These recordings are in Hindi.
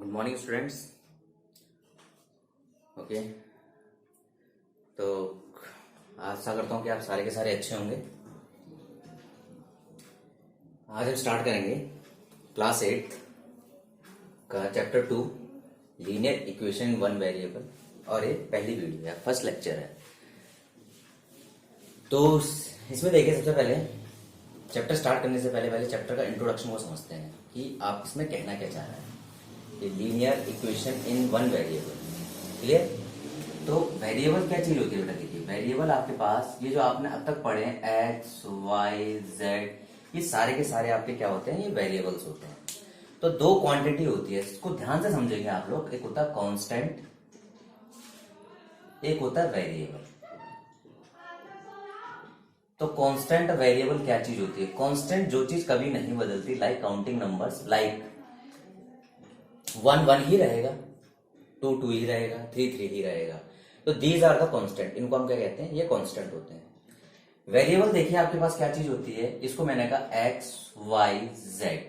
Good morning students. ओके, तो आशा करता हूँ कि आप सारे के सारे अच्छे होंगे। आज हम स्टार्ट करेंगे क्लास 8 का chapter 2 linear equation in one variable, और ये पहली वीडियो है, फर्स्ट लेक्चर है। तो इसमें देखिए, सबसे पहले चैप्टर स्टार्ट करने से पहले चैप्टर का इंट्रोडक्शन को समझते हैं कि आप इसमें कहना क्या चाह रहे हैं। ये linear equation in one variable, clear? तो वेरिएबल क्या चीज होती है बेटा? देखिए, वेरिएबल आपके पास ये जो आपने अब तक पढ़े हैं एक्स वाई जेड, ये सारे के सारे आपके क्या होते हैं? ये वेरिएबल्स होते हैं। तो दो क्वांटिटी होती है, इसको ध्यान से समझेंगे आप लोग। एक होता है कांस्टेंट, एक होता है वेरिएबल। तो कांस्टेंट वेरिएबल क्या चीज होती है? कांस्टेंट जो चीज कभी नहीं बदलती, लाइक काउंटिंग नंबर्स, लाइक 1 1 ही रहेगा, 2 2 ही रहेगा, 3 3 ही रहेगा। तो दीज आर द कांस्टेंट, इनको हम क्या कहते हैं? ये कांस्टेंट होते हैं। वेरिएबल देखिए आपके पास क्या चीज होती है, इसको मैंने कहा एक्स वाई जेड।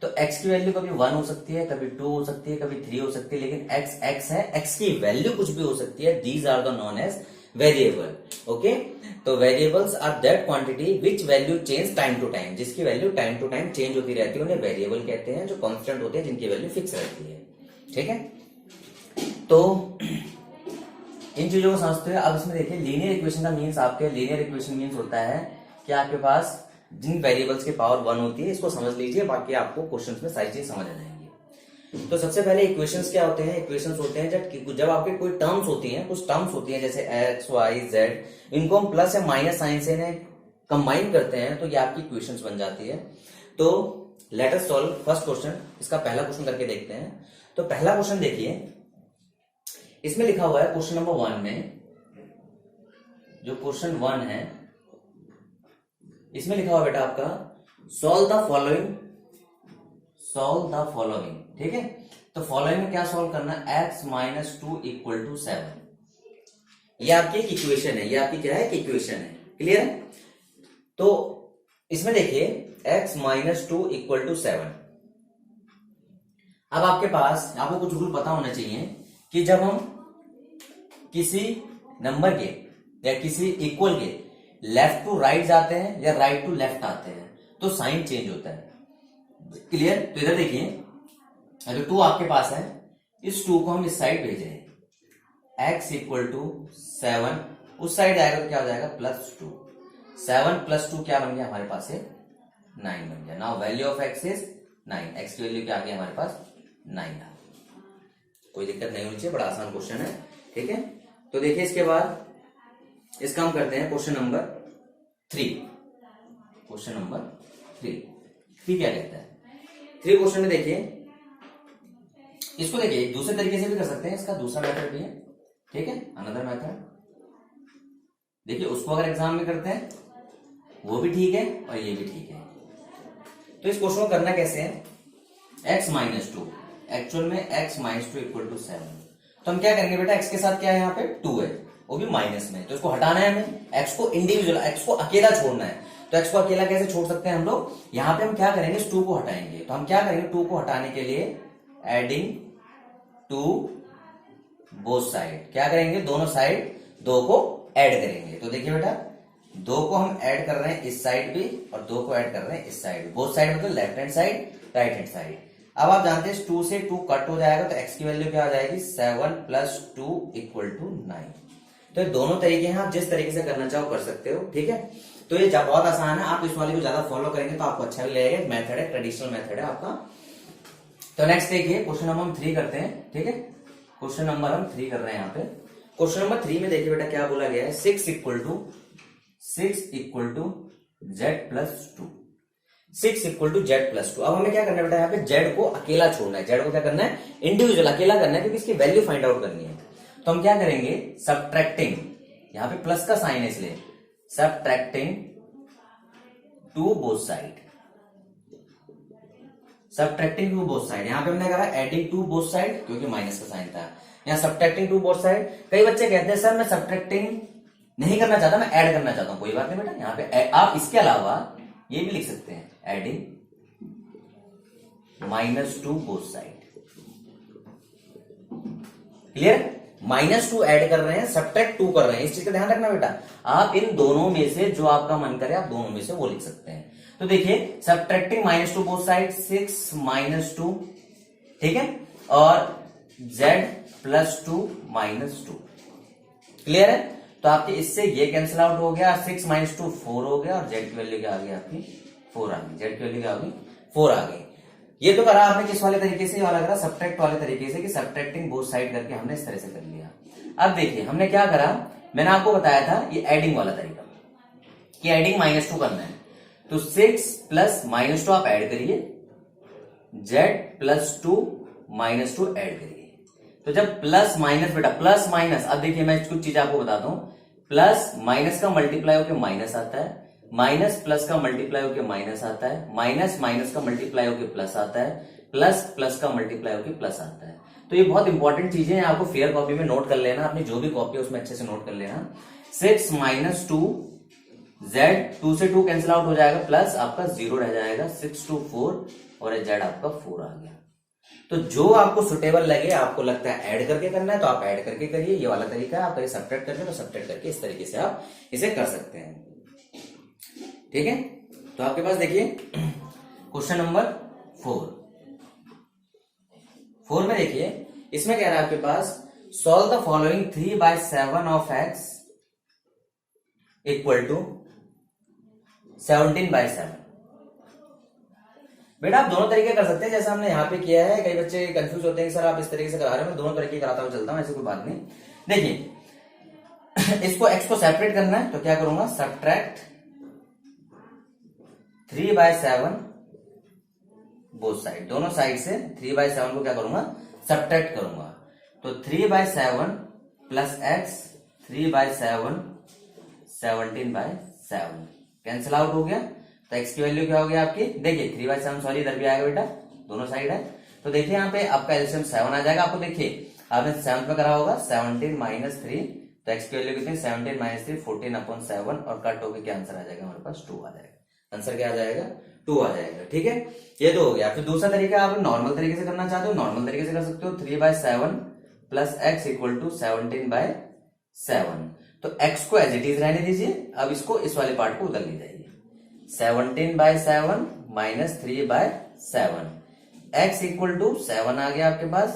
तो एक्स की वैल्यू कभी 1 हो सकती है, कभी 2 हो सकती है, कभी 3 हो सकती है, लेकिन एक्स एक्स है, एक्स की वैल्यू कुछ भी हो सकती है। These are the known as variable. Okay, तो variables are that quantity which value change time to time, जिसकी value time to time change होती रहती है, उन्हें वेरिएबल कहते हैं। जो कांस्टेंट होते हैं, जिनकी वैल्यू फिक्स रहती है। ठीक है, तो इन चीजों को समझते हुए अब इसमें देखिए, लीनियर इक्वेशन का मीन्स, आपके लीनियर इक्वेशन मीन्स होता है कि आपके पास जिन वेरिएबल्स की पावर 1 होती है, इसको समझ लीजिए, बाकी आपको क्वेश्चंस में सारी चीज समझ आ जाएंगी। तो सबसे पहले इक्वेशंस क्या होते हैं? इक्वेशंस होते हैं जब आपके कोई टर्म्स होती हैं, कुछ टर्म्स होती हैं जैसे एक्स वाई जेड, इनको हम प्लस या माइनस साइन से कंबाइन करते हैं, तो ये आपकी इक्वेशंस बन जाती है। तो let us solve first question. इसका पहला क्वेश्चन करके देखते हैं। तो पहला क्वेश्चन देखिए, इसमें लिखा हुआ है क्वेश्चन नंबर 1 में, जो क्वेश्चन 1 है, इसमें लिखा हुआ बेटा आपका solve the following, solve the following. ठीक है, तो फॉलोइंग में क्या सॉल्व करना है? X minus 2 equal to 7। ये आपकी एक इक्वेशन है, ये आपकी क्या है? एक इक्वेशन है। क्लियर है? तो इसमें देखिए एक्स माइनस 2 इक्वल टू 7। अब आपके पास, आपको कुछ रूल पता होना चाहिए कि जब हम किसी नंबर के या किसी इक्वल के लेफ्ट टू राइट जाते हैं या राइट टू लेफ्ट आते हैं, तो साइन चेंज होता है। क्लियर? तो इधर देखिए, अगर 2 आपके पास है, इस 2 को हम इस साइड भेज रहे हैं, x इक्वल टू 7, उस साइड आएगा तो क्या हो जाएगा? +2। 7 + 2 क्या बन गया हमारे पास से? 9 बन गया। Now value of x is 9। x की वैल्यू क्या आ गई हमारे पास? 9 आ। कोई दिक्कत नहीं होनी चाहिए, बड़ा आसान क्वेश्चन है। ठीक है, तो देखिए इसके बाद इसका हम करते हैं क्वेश्चन नंबर 3। क्वेश्चन नंबर 3 क्या कहता है? 3 क्वेश्चन में देखिए, इसको देखिए दूसरे तरीके से भी कर सकते हैं, इसका दूसरा मेथड भी है। ठीक है, अनदर मेथड। देखिए, उसको अगर एग्जाम में करते हैं वो भी ठीक है और ये भी ठीक है। तो इस क्वेश्चन को करना कैसे है? x माइनस 2, एक्चुअल में x माइनस 2 इक्वल टू 7। तो हम क्या करेंगे बेटा? x के साथ क्या है? यहाँ पे 2 है, वो भी माइनस में, तो इसको हटाना है हमें। x को इंडिविजुअल, x को अकेला छोड़ना है। तो x को अकेला कैसे छोड़ सकते हैं हम लोग? यहाँ पे हम क्या करेंगे? इस 2 को हटाएंगे। तो हम क्या करेंगे? 2 को हटाने के लिए एडिंग टू बोथ साइड, क्या करेंगे? दोनों साइड 2 को ऐड करेंगे। तो देखिए बेटा, 2 को हम ऐड कर रहे हैं इस साइड भी, और 2 को ऐड कर रहे हैं इस साइड। बोथ साइड मतलब left hand side, right hand side. अब आप जानते हैं 2 से 2 कट हो जाएगा, तो x की वैल्यू क्या आ जाएगी? 7 + 2 इक्वल टू 9। तो ये दोनों तरीके हैं, आप जिस तरीके से करना चाहो कर सकते हो। ठीक है, तो ये बहुत आसान है। आप इस वाले को ज्यादा फॉलो करेंगे तो आपको अच्छा भी लगेगा। मेथड है, ट्रेडिशनल मेथड है आपका। तो नेक्स्ट देखिए, क्वेश्चन नंबर हम 3 करते हैं। ठीक है, क्वेश्चन नंबर हम 3 कर रहे हैं यहाँ पे। क्वेश्चन नंबर 3 में देखिए बेटा क्या बोला गया है? 6 equal to z+2। 6 equal to z+2। अब हमें क्या करना है बेटा? यहाँ पे z को अकेला छोड़ना है। z को क्या करना है? इंडिविजुअल अकेला करना है, क्योंकि इसकी वैल्यू फाइंड आउट करनी है। तो हम क्या करेंगे? सब्ट्रैक्टिंग, यहाँ पे प्लस का साइन है इसलिए subtracting to both side, subtracting to both side. यहाँ पे हमने कहा एडिंग टू बोथ साइड, क्योंकि माइनस का साइन था। यहाँ सब्ट्रैक्टिंग टू बोथ साइड। कई बच्चे कहते हैं सर मैं सब्ट्रैक्टिंग नहीं करना चाहता, मैं ऐड करना चाहता हूं। कोई बात नहीं बेटा, यहाँ पे आप इसके अलावा ये भी लिख सकते हैं, adding -2 both side. Clear? -2 add कर रहे हैं, सब्ट्रैक्ट 2 कर रहे हैं, इस चीज का ध्यान रखना बेटा। आप इन दोनों में से जो आपका मन करे आप दोनों में से वो लिख सकते हैं। तो देखिए सब्ट्रैक्टिंग -2 बोथ साइड 6 - 2, ठीक है, और z + 2 - 2, क्लियर है? तो आपके इससे ये कैंसिल आउट हो गया, 6 - 2 4 हो गया, और z की वैल्यू क्या आ गई आपकी 4 आ गई, z की वैल्यू क्या आ गई 4 आ गई। ये तो करा आपने किस वाले तरीके से, ये वाला करा सब्ट्रैक्ट वाले तरीके से, कि सब्ट्रैक्टिंग बोथ साइड करके हमने इस तरह से कर लिया। अब देखिए हमने क्या करा, मैंने आपको बताया था ये एडिंग वाला तरीका, कि एडिंग -2 करना है। तो 6 + -2 आप ऐड करिए, z + 2 - 2 ऐड करिए। तो जब प्लस माइनस बेटा प्लस माइनस, अब देखिए मैं कुछ चीज आपको बताता हूं, प्लस माइनस का मल्टीप्लाई होकर माइनस आता है, माइनस प्लस का मल्टीप्लाई होकर माइनस आता है, माइनस माइनस का मल्टीप्लाई होकर प्लस आता है, प्लस प्लस का मल्टीप्लाई होकर प्लस आता है। तो ये बहुत इंपॉर्टेंट चीजें हैं, आपको फेयर कॉपी में नोट कर लेना, अपनी जो भी कॉपी है उसमें अच्छे से नोट कर लेना। 6 - 2 z, 2 से 2 कैंसिल आउट हो जाएगा, प्लस आपका 0 रह जाएगा, 6 2 4, और z आपका 4 आ गया। तो जो आपको सुटेबल लगे, आपको लगता है ऐड करके करना है तो आप ऐड करके करिए, ये वाला तरीका है। आप करिए सब्ट्रैक्ट करके तो सब्ट्रैक्ट करके इस तरीके से आप इसे कर सकते हैं, ठीक है। तो आपके पास देखिए क्वेश्चन नंबर 4 में देखिए, इसमें कह रहा है आपके पास solve the following 3/7 of x = 17/7। बेटा आप दोनों तरीके कर सकते हैं, जैसा हमने यहाँ पे किया है। कई बच्चे कंफ्यूज होते हैं कि सर आप इस तरीके से करा रहे हैं, मैं दोनों तरीके कराता हुआ चलता हूं, ऐसी कोई बात नहीं। देखिए इसको x को सेपरेट करना है तो क्या करूंगा, सब्ट्रैक्ट 3/7 बोथ साइड, दोनों साइड से 3/7 को क्या करूंगा, सब्ट्रैक्ट करूंगा। तो 3/7 + x 3/7 17/7 कैंसिल आउट हो गया। तो x की वैल्यू क्या हो गया आपकी, देखिए 3/7 सॉरी इधर भी आएगा बेटा, दोनों साइड है। तो देखिए यहाँ पे आपका एलसीएम 7 आ जाएगा। आपको देखिए आपने 7 में करा होगा 17 - 3, तो x की वैल्यू कितनी 17 - 3 14/7, और कट होकर क्या आंसर आ जाएगा हमारे पास 2 आ जाएगा। आंसर क्या आ जाएगा 2 आ जाएगा, ठीक है। ये तो हो गया। फिर दूसरा तरीका आप नॉर्मल तरीके से करना चाहते हो, नॉर्मल तरीके से कर सकते हो। 3/7 + x = 17/7। तो x को एज इट इज रहने दीजिए, अब इसको इस वाले पार्ट को उधर ले जाइए। 17/7 - 3/7, x = 7 आ गया आपके पास।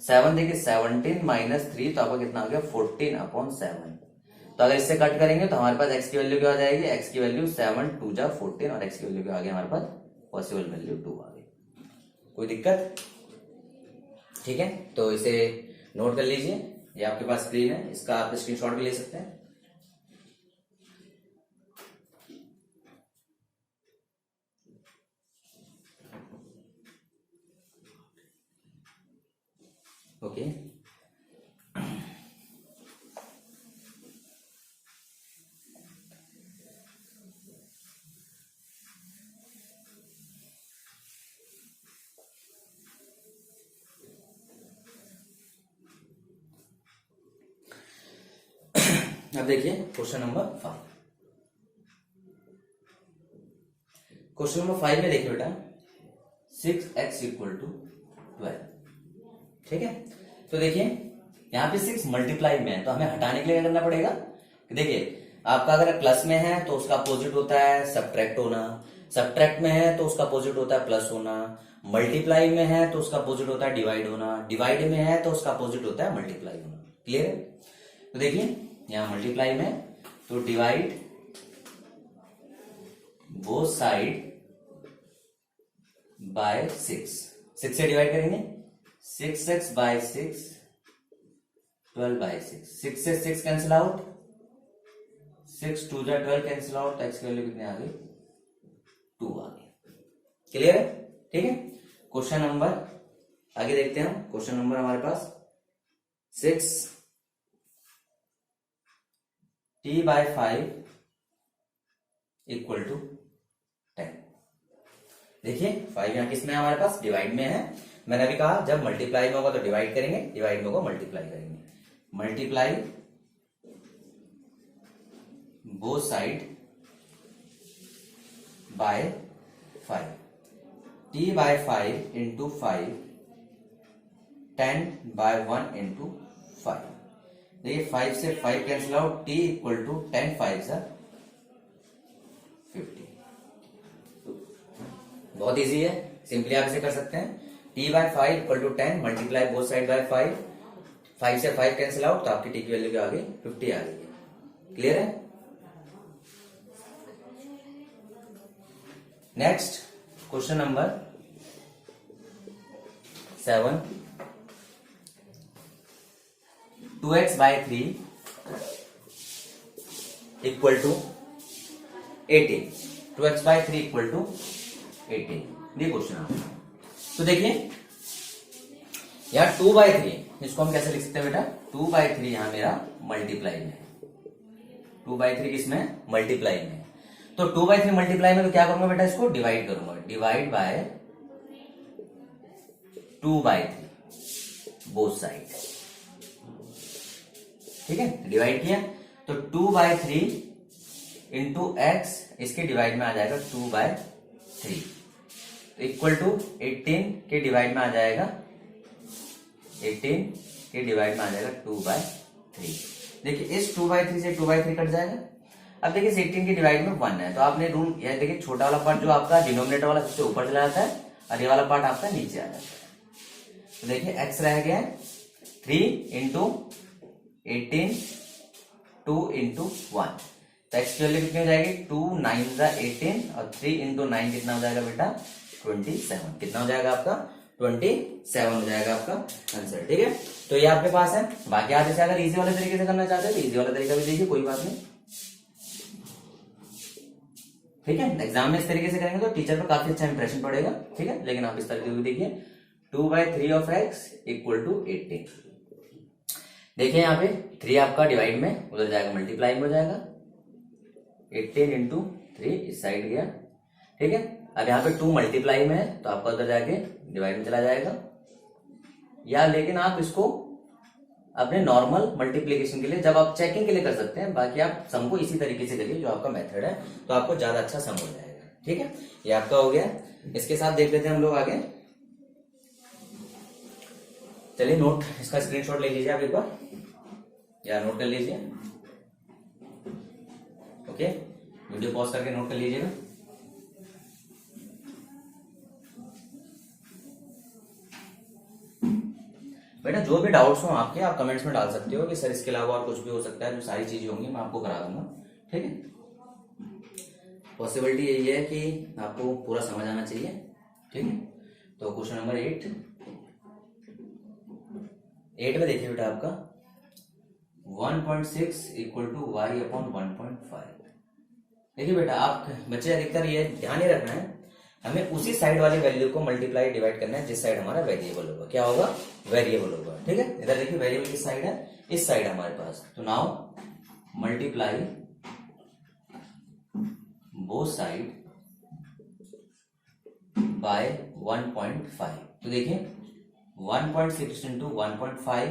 7 देखिए 17 - 3 तो आपका कितना आ गया 14/7। तो अगर इससे कट करेंगे तो हमारे पास x की वैल्यू क्या हो जाएगी, x की वैल्यू 7 2 जा 14, और x की वैल्यू क्या आ गया हमारे पास, पॉसिबल वैल्यू 2 आ गई। कोई दिक्कत, ठीक है। तो इसे नोट कर लीजिए, ये आपके पास स्क्रीन है, इसका आप स्क्रीनशॉट भी ले सकते हैं। ओके अब देखिए क्वेश्चन नंबर 5। क्वेश्चन नंबर 5 में देखिए बेटा 6x = 12, ठीक है। तो देखिए यहाँ पे 6 मल्टीप्लाई में है, तो हमें हटाने के लिए क्या करना पड़ेगा, देखिए आपका अगर प्लस में है तो उसका अपोजिट होता है सब्ट्रैक्ट होना, सब्ट्रैक्ट में है तो उसका अपोजिट होता है प्लस होना, मल्टीप्लाई में है तो उसका अपोजिट होता है डिवाइड होना, डिवाइड में है तो उसका अपोजिट होता है मल्टीप्लाई होना। क्लियर है। तो देखिए यहाँ मल्टीप्लाई में तो डिवाइड बोथ साइड बाय 6 से डिवाइड करेंगे, 6x/6 12/6, 6 से 6 कैंसिल आउट, 6 2 जा 12 कैंसिल आउट, x की वैल्यू कितनी आ गई 2 आ गई। क्लियर है, ठीक है। क्वेश्चन नंबर आगे देखते हैं हम। क्वेश्चन नंबर हमारे पास 6t/5 = 10। देखिए 5 यहां किसमें है हमारे पास, डिवाइड में है। मैंने अभी कहा जब मल्टीप्लाई में होगा तो डिवाइड करेंगे, डिवाइड में होगा मल्टीप्लाई करेंगे। Multiply both side by 5, t/5 × 5 10/1 × 5। देखिए 5 से 5 cancel out, t equal to 10 5 सा 50। बहुत इजी है, सिंपली आप इसे कर सकते हैं। t by 5 equal to 10 multiply both side by 5, 5 से 5 कैंसिल आउट तो आपकी t की वैल्यू क्या आ गई 50 आ गई है। क्लियर है? Next question number 7, 2x by 3 equal to 18। 2x by 3 equal to 18, ये क्वेश्चन है। तो देखिए यार 2 बाय 3 इसको हम कैसे लिख सकते हैं बेटा, 2 बाय 3 यहां मेरा मल्टीप्लाई में है, 2 बाय 3 किसमें मल्टीप्लाई में है। तो 2 बाय 3 मल्टीप्लाई में तो क्या करूंगा बेटा, इसको डिवाइड करूंगा, divide by 2 by 3 both side. ठीक है, डिवाइड किया तो 2 बाय 3 इंटू एक्स, इसके डिवाइड में आ जाएगा 2 बाय 3 इक्वल टू 18 के डिवाइड में आ जाएगा 18 के डिवाइड में आ जाएगा 2 बाय 3। देखिए इस 2 बाय 3 से 2 बाय 3 कट जाएगा। अब देखिए 18 के डिवाइड में 1 है तो आपने रूल, यह देखिए छोटा वाला पार्ट जो आपका डिनोमिनेटर वाला सबसे ऊपर चला जाता है और ये वाला पार्ट आपका नीचे आ जाता है। तो देखिए x रह गया 3 इंटू 18 2 इंटू 1, तो x की वैल्यू कितनी हो जाएगी 2 9 18 और 3 इंटू 9 कितना हो जाएगा बेटा 27। कितना हो जाएगा आपका 27 हो जाएगा आपका आंसर। ठीक है, तो ये आपके पास है। बाकी आप जैसे अगर इजी वाले तरीके से करना चाहते हैं तो इजी वाला तरीका भी देखिए, कोई बात नहीं। ठीक है, एग्जाम में इस तरीके से करेंगे तो टीचर पर काफी अच्छा इंप्रेशन पड़ेगा। ठीक है, लेकिन आप इस तरीके से देखिए 2 by 3 of x equal to 18। देखिए यहाँ पे 3 आपका डिवाइड में उधर जाएगा मल्टीप्लाई में हो जाएगा, 18 इंटू 3 इस साइड गया। ठीक है, अब यहाँ पे 2 मल्टीप्लाई में है तो आपका उधर जाके डिवाइड में चला जाएगा, या लेकिन आप इसको अपने नॉर्मल मल्टीप्लीकेशन के लिए, जब आप चेकिंग के लिए कर सकते हैं, बाकी आप सम को इसी तरीके से करिए जो आपका मेथड है, तो आपको ज्यादा अच्छा सम हो जाएगा। ठीक है, ये आपका हो गया। इसके साथ देख लेते हैं हम लोग आगे। चलिए नोट, इसका स्क्रीनशॉट ले लीजिए आप एक बार, या नोट कर लीजिए। ओके, वीडियो पॉज करके नोट कर लीजिएगा। बेटा जो भी डाउट्स हो आपके, आप कमेंट्स में डाल सकते हो कि सर इसके अलावा और कुछ भी हो सकता है, जो सारी चीजें होंगी मैं आपको करा दूंगा। ठीक है, पॉसिबिलिटी यही है कि आपको पूरा समझ आना चाहिए। ठीक है, तो क्वेश्चन नंबर 8 में देखिए बेटा आपका 1.6 इक्वल टू वाई अपॉन 1.5। देखिए बेटा आप बच्चे अधिकतर ये ध्यान ही रखना है, हमें उसी साइड वाली वैल्यू को मल्टीप्लाई डिवाइड करना है जिस साइड हमारा वेरिएबल होगा। क्या होगा, वेरिएबल होगा। ठीक है, इधर देखिए वेरिएबल किस साइड है, इस साइड हमारे पास। तो now multiply both side bye 1.5। तो देखिए 1.6 इंटू 1.5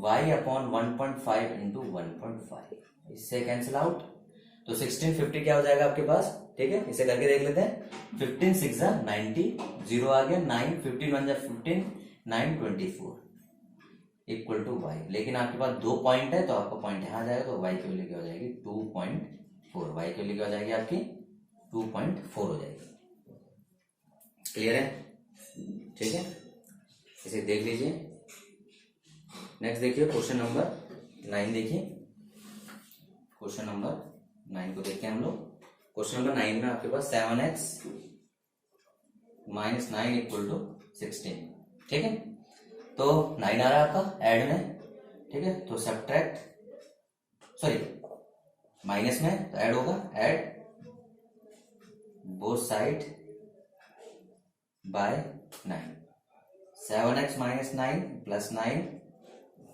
y अपॉन 1.5 इंटू 1.5, इससे कैंसिल आउट तो 16 50 क्या हो जाएगा आपके पास। ठीक है, इसे करके देख लेते हैं। 15 6 90, 0 आ गया, 9 15 1 15 9 24 इक्वल टू y। लेकिन आपके पास 2 पॉइंट है तो आपका पॉइंट यहां आ जाएगा, तो y की वैल्यू क्या हो जाएगी 2.4। y की वैल्यू क्या हो जाएगी आपकी 2.4 हो जाएगी। क्लियर है? ठीक है, इसे देख लीजिए। नेक्स्ट देखिए क्वेश्चन नंबर 9 देखिए, क्वेश्चन नंबर 9 को देखिए हम लोग। क्वेश्चन नंबर 9 में आपके पास 7x माइनस 9 इक्वल टू 16। ठीक है, तो 9 आ रहा है आपका ऐड में। ठीक है, तो सब्ट्रैक्ट, सॉरी माइनस में तो ऐड होगा, add both side bye 9। 7x minus 9 plus 9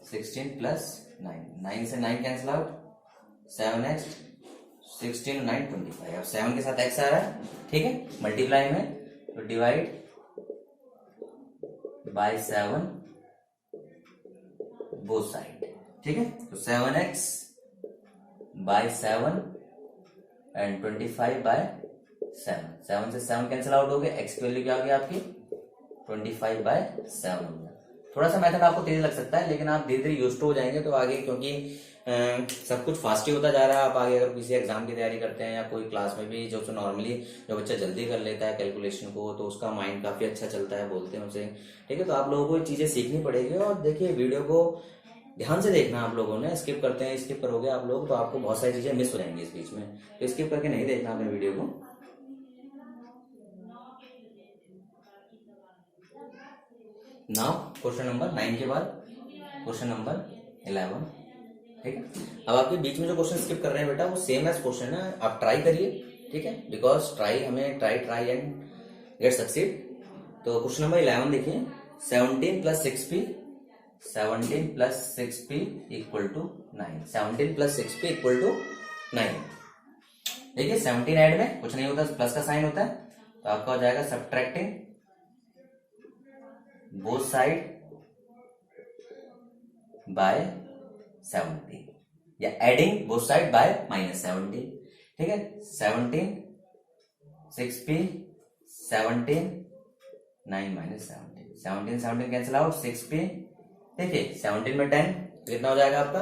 16 plus 9, 9 से 9 कैंसिल आउट, 7x 16 9 25। अब 7 के साथ x आ रहा है। ठीक है, मल्टीप्लाई में तो डिवाइड बाय 7 बोथ साइड। ठीक है, तो 7x बाय 7 एंड 25 बाय 7। 7 से 7 कैंसिल आउट हो गया, x की वैल्यू क्या हो गया आपकी 25 बाय 7 हो गया। थोड़ा सा मेथड आपको तेज लग सकता है, लेकिन आप धीरे धीरे यूज टू हो जाएंगे तो आगे, क्योंकि सब कुछ फास्ट ही होता जा रहा है। आप आगे अगर किसी एग्जाम की तैयारी करते हैं या कोई क्लास में भी जो नॉर्मली जो बच्चा जल्दी कर लेता है कैलकुलेशन को, तो उसका माइंड काफी अच्छा चलता है, बोलते हैं उसे। ठीक है, तो आप लोगों को ये चीजें सीखनी पड़ेगी। और देखिए, वीडियो को ध्यान से देखना आप लोगों ने। स्किप करते हैं, स्किप करोगे आप लोग तो आपको बहुत सारी चीजें मिस हो जाएंगी इस बीच में, तो स्किप करके नहीं देखना आपने वीडियो को। नाउ क्वेश्चन नंबर 9 के बाद क्वेश्चन नंबर 11। ठीक है, अब आपके बीच में जो क्वेश्चन स्किप कर रहे हैं बेटा, वो सेम एज क्वेश्चन है, आप ट्राई करिए। ठीक है, बिकॉज हमें ट्राई एंड गेट सक्सीड। तो क्वेश्चन नंबर 11 देखिए, 17 plus 6p, 17 plus 6p equal to 9, 17 plus 6p equal to 9। देखिए 17 ऐड में कुछ नहीं होता, प्लस का साइन होता है, तो आपका हो जाएगा सब्ट्रैक्टिंग बोथ साइड बाय 17, या एडिंग बोथ साइड बाय -17। ठीक है, 17 6p 17 9 -17, 17 कैंसिल आउट, 6p। देखिए 17 में 10 तो कितना हो जाएगा आपका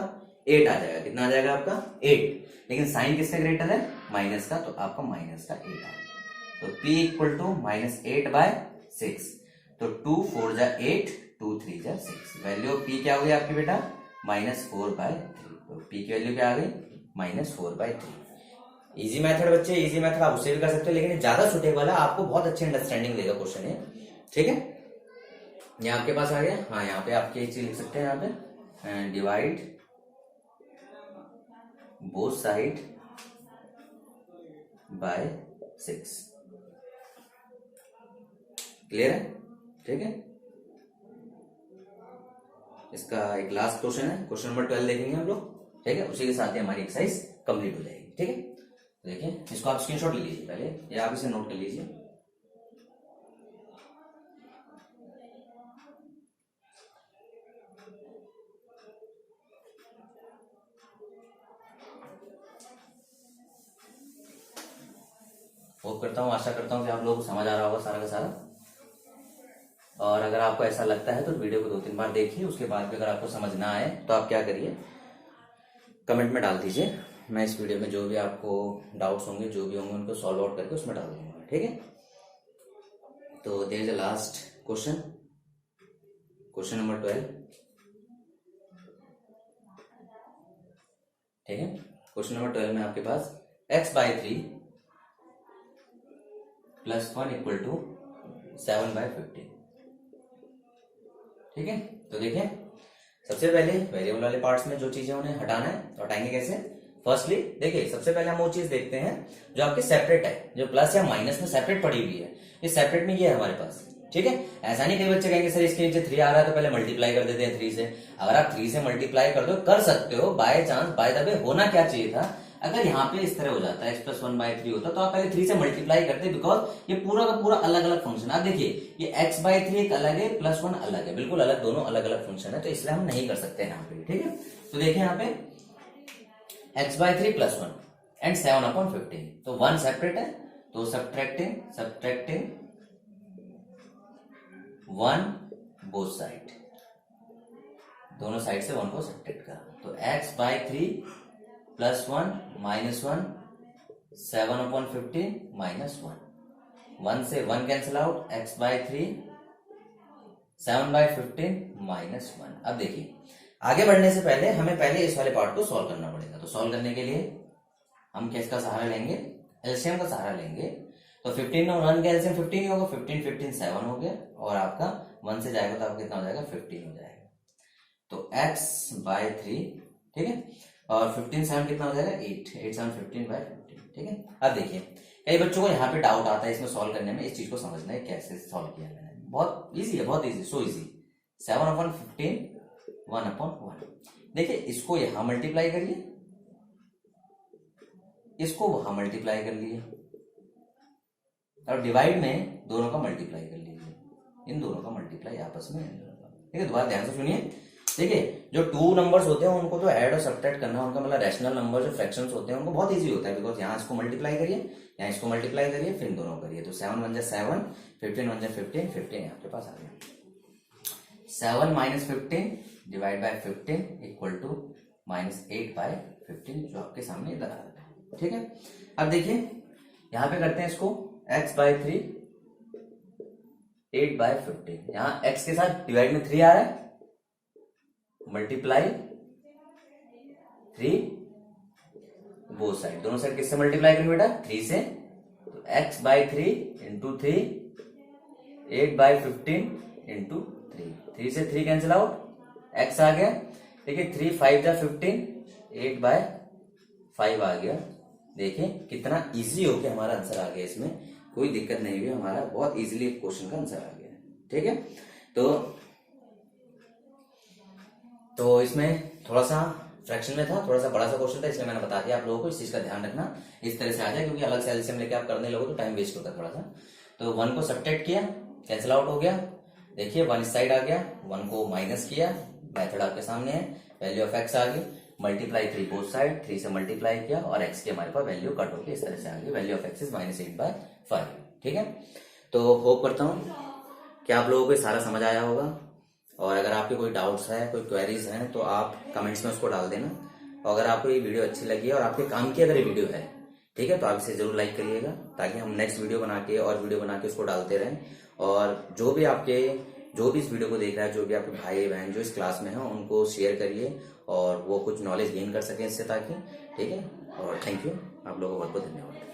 8 आ जाएगा। कितना आ जाएगा आपका 8, लेकिन साइन किससे ग्रेटर है, माइनस का, तो आपका माइनस का 8 आ गया। तो p इक्वल टू -8/6, तो 2 4 जा 8, 2 3 जा 6। वैल्यू ऑफ p क्या हुई आपकी बेटा, -4/3। तो p की वैल्यू क्या आ गई, -4/3। इजी मेथड बच्चे, इजी मेथड आप उसे भी कर सकते हो, लेकिन ज्यादा सुटेबल है, आपको बहुत अच्छी अंडरस्टैंडिंग देगा क्वेश्चन है। ठीक है, ये आपके पास आ गया। हाँ, यहाँ पे आपके एक चीज लिख सकते हैं, यहाँ पे divide both side bye 6। Clear है? ठीक है, इसका एक लास्ट क्वेश्चन है, क्वेश्चन नंबर 12 देखेंगे हम लोग। ठीक है, उसी के साथ ही हमारी एक्सरसाइज कंप्लीट हो जाएगी। ठीक है, देखिए इसको आप स्क्रीनशॉट ले लीजिए पहले, या आप इसे नोट कर लीजिए। होप करता हूँ, आशा करता हूँ कि आप लोगों को समझ आ रहा होगा सारा का सारा। और अगर आपको ऐसा लगता है तो वीडियो को 2-3 बार देखिए, उसके बाद भी अगर आपको समझ ना आए तो आप क्या करिए, कमेंट में डाल दीजिए। मैं इस वीडियो में जो भी आपको डाउट्स होंगे, जो भी होंगे, उनको सॉल्व आउट करके उसमें डाल दूंगा। ठीक है, तो there is a last question, question number 12। ठीक है, क्वेश्चन नंबर 12 में आपके पास x/3 + 1 इक्वल टू 7/15। ठीक है, तो देखिए सबसे पहले वेरिएबल वाले पार्ट्स में जो चीजें उन्हें हटाना है, तो हटाएंगे कैसे। फर्स्टली देखिए, सबसे पहले हम वो चीज देखते हैं जो आपके सेपरेट है, जो प्लस या माइनस में सेपरेट पड़ी हुई है। ये सेपरेट में ये है हमारे पास। ठीक है, ऐसा नहीं कई बच्चे कहेंगे सर इसके नीचे 3 आ रहा है तो पहले मल्टीप्लाई कर देते हैं 3 से। अगर आप 3 से मल्टीप्लाई कर दो, कर सकते हो, by chance by the way होना क्या चाहिए था, अगर यहाँ पे इस तरह हो जाता है x + 1/3 होता तो आप पहले 3 से मल्टीप्लाई करते, बिकॉज ये पूरा का पूरा अलग अलग फंक्शन। आप देखिए ये x/3 एक अलग है, +1 अलग है, बिल्कुल अलग, दोनों अलग अलग फंक्शन है, तो इसलिए हम नहीं कर सकते यहाँ पे। ठीक है, तो देखिए यहाँ पे x/3 + 1 एंड 7/15, तो 1 सेपरेट है, तो सब्ट्रैक्टिंग 1 बोथ साइड, दोनों साइड से 1 को सब्ट्रैक्ट करा, तो x/3 + 1 -1 7/15 -1, 1 से 1 कैंसिल आउट, x/3 7/15 -1। अब देखिए आगे बढ़ने से पहले हमें पहले इस वाले पार्ट को सॉल्व करना पड़ेगा। तो सॉल्व करने के लिए हम किसका सहारा लेंगे, एलसीएम का सहारा लेंगे। तो 15 और 1 का एलसीएम 15 ही होगा, 15 15 7 हो गया, और आपका 1 से जाएगा तो आपका कितना हो जाएगा 15 हो जाएगा। तो x/3, ठीक है, और 15 7 कितना हो जाएगा 8, 8 7 15/15। ठीक है, अब देखिए कई बच्चों को यहाँ पे डाउट आता है इसमें सॉल्व करने में, इस चीज को समझना है कैसे सॉल्व किया मैंने। बहुत इजी है, बहुत इजी, सो इजी। 7/15 1/1। देखिए इसको यहां मल्टीप्लाई करिए, इसको वहां मल्टीप्लाई कर लिए, और डिवाइड में दोनों का मल्टीप्लाई कर लीजिए, इन दोनों का मल्टीप्लाई आपस में। ठीक है, दोबारा ध्यान से सुनिए। देखिए जो 2 नंबर्स होते हैं उनको तो ऐड और सब्ट्रैक्ट करना, उनका मतलब रैशनल नंबर जो फ्रैक्शंस होते हैं उनको बहुत इजी होता है, बिकॉज यहाँ इसको मल्टीप्लाई करिए, यहाँ इसको मल्टीप्लाई करिए, फिर इन दोनों करिए, तो 7 1 जा 7, 15 1 जा 15, 15 आपके पास आ गया। 7 minus 15 divide by 15 equal to -8/15, जो आपके सामने इधर आ रहा है। ठीक है, अब देखिए यहां पे करते हैं इसको x/3 8/15, यहां x के साथ डिवाइड में 3 आ रहा है, मल्टीप्लाई 3 बोथ साइड, दोनों साइड किससे मल्टीप्लाई करेंगे बेटा? 3 से। तो x/3 इंटू 3 8/15 इंटू 3, 3 से 3 कैंसिल आउट, x आ गया। देखिए 3 5 जा 15, 8/5 आ गया। देखिए कितना इजी हो गया, हमारा आंसर आ गया, इसमें कोई दिक्कत नहीं हुई, हमारा बहुत इजीली क्वेश्चन का आंसर आ गया। ठीक है, तो इसमें थोड़ा सा फ्रैक्शन में था, थोड़ा सा बड़ा सा क्वेश्चन था, इसलिए मैंने बता दिया आप लोगों को, इस चीज का ध्यान रखना इस तरह से आ जाए, क्योंकि अलग से एलसीएम लेके आप करने लगो तो टाइम वेस्ट होता है थोड़ा सा। तो 1 को सब्ट्रैक्ट किया, कैंसिल आउट हो गया। देखिए 1 इस साइड आ गया, 1 को माइनस किया, मेथड आपके सामने है, वैल्यू ऑफ एक्स आ गई, मल्टीप्लाई 3 बोथ साइड, 3 से मल्टीप्लाई किया और एक्स की हमारे पास वैल्यू कट होगी, इस तरह से आ गई, वैल्यू ऑफ एक्स इज -8/5। ठीक है, तो होप करता हूं कि आप लोगों को सारा समझ आया होगा, और अगर आपके कोई डाउट्स है, कोई क्वेरीज हैं, तो आप कमेंट्स में उसको डाल देना। और अगर आपको ये वीडियो अच्छी लगी है और आपके काम की अगर ये वीडियो है, ठीक है, तो आप इसे जरूर लाइक करिएगा, ताकि हम नेक्स्ट वीडियो बना के और वीडियो बना के उसको डालते रहें। और जो भी इस वीडियो को देख रहा है, जो भी आपके भाई बहन जो इस क्लास में है, उनको शेयर करिए और वो कुछ नॉलेज गेन कर सकें इससे, ताकि। ठीक है, और थैंक यू, आप लोगों को बहुत बहुत धन्यवाद।